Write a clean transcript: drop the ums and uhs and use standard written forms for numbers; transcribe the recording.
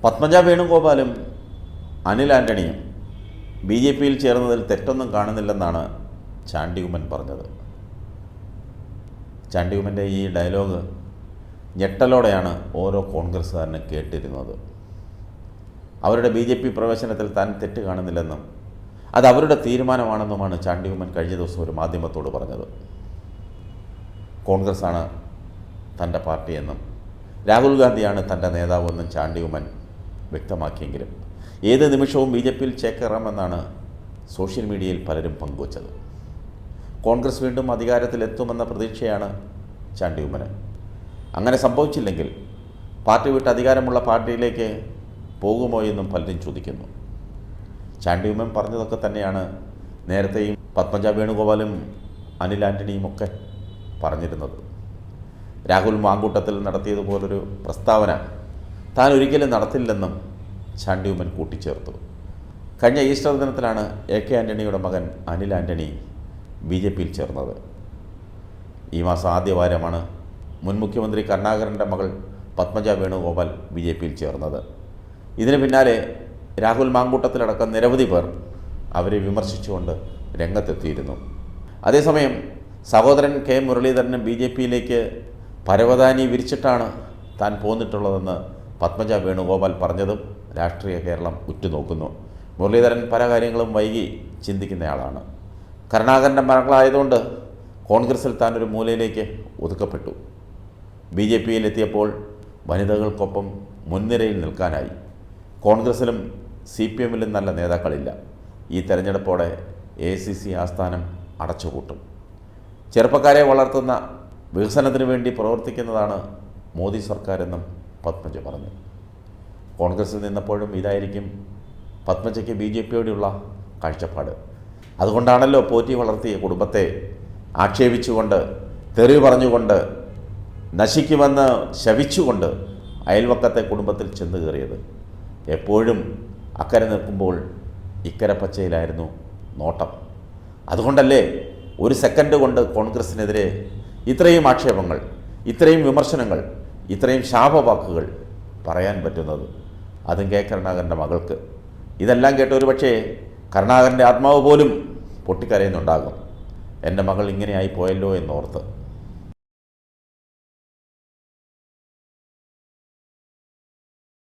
Padmaja വേണുഗോപാലും Anil ആൻ്റണിയും B J പിയിൽ ചേർന്നതിൽ തെറ്റൊന്നും കാണുന്നില്ലെന്നാണ് ചാണ്ടി ഉമ്മൻ പറഞ്ഞത്. ചാണ്ടി ഉമ്മൻ്റെ ഈ ഡയലോഗ് ഞെട്ടലോടെയാണ് ഓരോ കോൺഗ്രസ്സുകാരനും കേട്ടിരുന്നത്. അവരുടെ ബി ജെ പി പ്രവേശനത്തിൽ താൻ തെറ്റ് കാണുന്നില്ലെന്നും അത് അവരുടെ തീരുമാനമാണെന്നുമാണ് ചാണ്ടി ഉമ്മൻ കഴിഞ്ഞ ദിവസം ഒരു മാധ്യമത്തോട് പറഞ്ഞത്. കോൺഗ്രസ്സാണ് തൻ്റെ പാർട്ടിയെന്നും രാഹുൽ ഗാന്ധിയാണ് തൻ്റെ നേതാവെന്നും ചാണ്ടി ഉമ്മൻ വ്യക്തമാക്കിയെങ്കിലും ഏത് നിമിഷവും ബി ജെ പിയിൽ ചേക്കേറാമെന്നാണ് സോഷ്യൽ മീഡിയയിൽ പലരും പങ്കുവച്ചത്. കോൺഗ്രസ് വീണ്ടും അധികാരത്തിലെത്തുമെന്ന പ്രതീക്ഷയാണ് ചാണ്ടി ഉമ്മന്. അങ്ങനെ സംഭവിച്ചില്ലെങ്കിൽ പാർട്ടി വിട്ട് അധികാരമുള്ള പാർട്ടിയിലേക്ക് പോകുമോ എന്നും പലരും ചോദിക്കുന്നു. ചാണ്ടി ഉമ്മൻ പറഞ്ഞതൊക്കെ തന്നെയാണ് നേരത്തെയും പത്മജ വേണുഗോപാലും അനിൽ ആൻ്റണിയും ഒക്കെ പറഞ്ഞിരുന്നത്. രാഹുൽ മാങ്കൂട്ടത്തിൽ നടത്തിയതുപോലൊരു പ്രസ്താവന താൻ ഒരിക്കലും നടത്തില്ലെന്നും ചാണ്ടി ഉമ്മൻ കൂട്ടിച്ചേർത്തു. കഴിഞ്ഞ ഈസ്റ്റർ ദിനത്തിലാണ് എ കെ ആൻ്റണിയുടെ മകൻ അനിൽ ആൻ്റണി ബി ജെ പിയിൽ ചേർന്നത്. ഈ മാസം ആദ്യവാരമാണ് മുൻ മുഖ്യമന്ത്രി കരുണാകരൻ്റെ മകൾ പത്മജ വേണുഗോപാൽ ബി ജെ പിയിൽ ചേർന്നത്. ഇതിന് പിന്നാലെ രാഹുൽ മാങ്കൂട്ടത്തിലടക്കം നിരവധി പേർ അവരെ വിമർശിച്ചുകൊണ്ട് രംഗത്തെത്തിയിരുന്നു. അതേസമയം സഹോദരൻ കെ മുരളീധരനും ബി ജെ പിയിലേക്ക് പരവതാനി വിരിച്ചിട്ടാണ് താൻ പോന്നിട്ടുള്ളതെന്ന് പത്മജ വേണുഗോപാൽ പറഞ്ഞതും രാഷ്ട്രീയ കേരളം ഉറ്റുനോക്കുന്നു. മുരളീധരൻ പല കാര്യങ്ങളും വൈകി ചിന്തിക്കുന്നയാളാണ്. കരുണാകരൻ്റെ മകളായതുകൊണ്ട് കോൺഗ്രസിൽ താനൊരു മൂലയിലേക്ക് ഒതുക്കപ്പെട്ടു. ബി ജെ പിയിലെത്തിയപ്പോൾ വനിതകൾക്കൊപ്പം മുൻനിരയിൽ നിൽക്കാനായി. കോൺഗ്രസിലും സി പി എമ്മിലും നല്ല നേതാക്കളില്ല. ഈ തെരഞ്ഞെടുപ്പോടെ AICC ആസ്ഥാനം അടച്ചുപൂട്ടും. ചെറുപ്പക്കാരെ വളർത്തുന്ന വികസനത്തിന് വേണ്ടി പ്രവർത്തിക്കുന്നതാണ് മോദി സർക്കാരെന്നും പത്മജ പറഞ്ഞു. കോൺഗ്രസിൽ നിന്നപ്പോഴും ഇതായിരിക്കും പത്മജയ്ക്ക് ബി ജെ പിയോടുള്ള കാഴ്ചപ്പാട്. അതുകൊണ്ടാണല്ലോ പോറ്റി വളർത്തിയ കുടുംബത്തെ ആക്ഷേപിച്ചുകൊണ്ട്, തെറി പറഞ്ഞുകൊണ്ട്, നശിക്കുമെന്ന് ശപിച്ചുകൊണ്ട് അയൽവക്കത്തെ കുടുംബത്തിൽ ചെന്ന് കയറിയത്. എപ്പോഴും അക്കരെ നിൽക്കുമ്പോൾ ഇക്കരെ പച്ചയിലായിരുന്നു നോട്ടം. അതുകൊണ്ടല്ലേ ഒരു സെക്കൻഡ് കൊണ്ട് കോൺഗ്രസിനെതിരെ ഇത്രയും ആക്ഷേപങ്ങൾ, ഇത്രയും വിമർശനങ്ങൾ, ഇത്രയും ശാപവാക്കുകൾ പറയാൻ പറ്റുന്നത്. അതും കെ കരുണാകരൻ്റെ മകൾക്ക്. ഇതെല്ലാം കേട്ട് ഒരു പക്ഷേ കരുണാകരൻ്റെ ആത്മാവ് പോലും പൊട്ടിക്കരയുന്നുണ്ടാകും. എൻ്റെ മകൾ ഇങ്ങനെയായി പോയല്ലോ എന്നോർത്ത്.